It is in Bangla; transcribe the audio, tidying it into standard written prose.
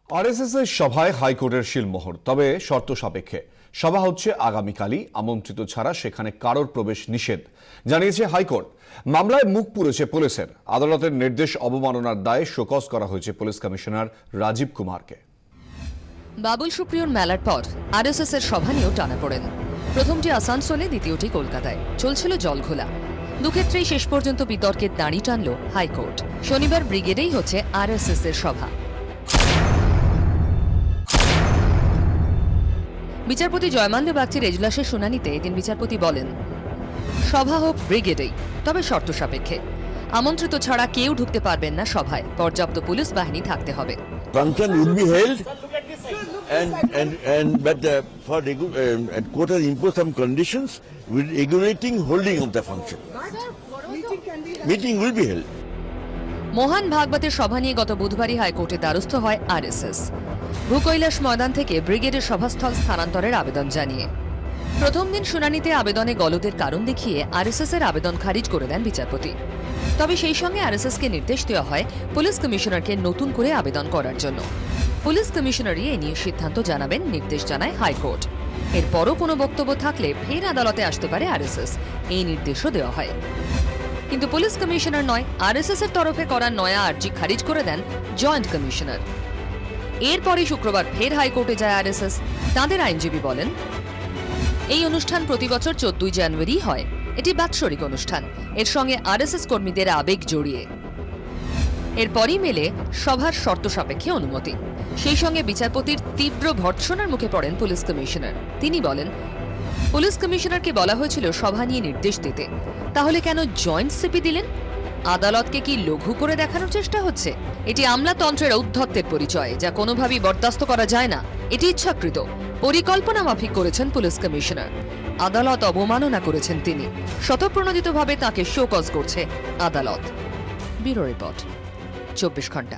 আরএসএস এর সভায় হাইকোর্টের শিলমোহর, তবে শর্ত সাপেক্ষে। সভা হচ্ছে আগামীকালই, আমন্ত্রিত ছাড়া সেখানে কারোর প্রবেশ নিষেধ জানিয়েছে হাইকোর্ট। মামলায় মুখ পুড়েছে পুলিশের। আদালতের নির্দেশ অবমাননার দায়ে শোকজ করা হয়েছে পুলিশ কমিশনার রাজীব কুমারকে। বাবুল সুপ্রিয়র মেলার পর আরএসএস এর সভা নিয়েও টানাপোড়েন। প্রথমটি আসানসোলে, দ্বিতীয়টি কলকাতায়। চলছিল জলঘোলা। দুক্ষেত্রেই শেষ পর্যন্ত বিতর্কের দাঁড়ি টানল হাইকোর্ট। শনিবার ব্রিগেডেই হচ্ছে আরএসএস এর সভা। বিচারপতি জয়মাল্য বাগচির এজলাসের শুনানিতে এদিন বিচারপতি বলেন, সভা হোক ব্রিগেডেই, তবে শর্ত সাপেক্ষে। আমন্ত্রিত ছাড়া কেউ ঢুকতে পারবেন না সভায়। পর্যাপ্ত পুলিশ বাহিনী থাকতে হবে। Function will be held, but court has imposed some conditions with regulating holding of the function. Meeting will be held. মোহন ভাগবতের সভা নিয়ে গত বুধবারই হাইকোর্টে দ্বারস্থ হয় আরএসএস, ভূকৈলাস ময়দান থেকে ব্রিগেডের সভাস্থল স্থানান্তরের আবেদন জানিয়ে। প্রথম দিন শুনানিতে আবেদনে গলদের কারণ দেখিয়ে আরএসএস এর আবেদন খারিজ করে দেন বিচারপতি। তবে সেই সঙ্গে আরএসএসকে নির্দেশ দেওয়া হয় পুলিশ কমিশনারকে নতুন করে আবেদন করার জন্য। পুলিশ কমিশনারই এ নিয়ে সিদ্ধান্ত জানাবেন, নির্দেশ জানায় হাইকোর্ট। এরপরও কোনো বক্তব্য থাকলে ফের আদালতে আসতে পারে আরএসএস, এই নির্দেশও দেওয়া হয়। কিন্তু পুলিশ কমিশনার নয়, আরএসএস এর তরফে করা নয়া আর্জি খারিজ করে দেন জয়েন্ট কমিশনার। এরপরই শুক্রবার ফের হাইকোর্টে যায় আরএসএস। তাঁদের আইনজীবী বলেন, এই অনুষ্ঠান প্রতি বছর 14 জানুয়ারি হয়। এটি বাৎসরিক অনুষ্ঠান, এর সঙ্গে আরএসএস কর্মীদের আবেগ জড়িয়ে। এরপরই মেলে সভার শর্ত সাপেক্ষে অনুমতি। সেই সঙ্গে বিচারপতির তীব্র ভর্ৎসনার মুখে পড়েন পুলিশ কমিশনার। তিনি বলেন, পুলিশ কমিশনারকে বলা হয়েছিল সভা নিয়ে নির্দেশ দিতে, তাহলে কেন জয়েন্ট সিপি দিলেন? আদালতকে কি লঘু করে দেখানোর চেষ্টা হচ্ছে? এটি আমলাতন্ত্রের ঔদ্ধত্যের পরিচয়, যা কোনোভাবেই বরদাস্ত করা যায় না। এটি ইচ্ছাকৃত, পরিকল্পনা মাফিক করেছেন পুলিশ কমিশনার। আদালত অবমাননা করেছেন তিনি। স্বতঃপ্রণোদিতভাবে তাঁকে শোকজ করছে আদালত। ব্যুরো রিপোর্ট, 24 ঘন্টা।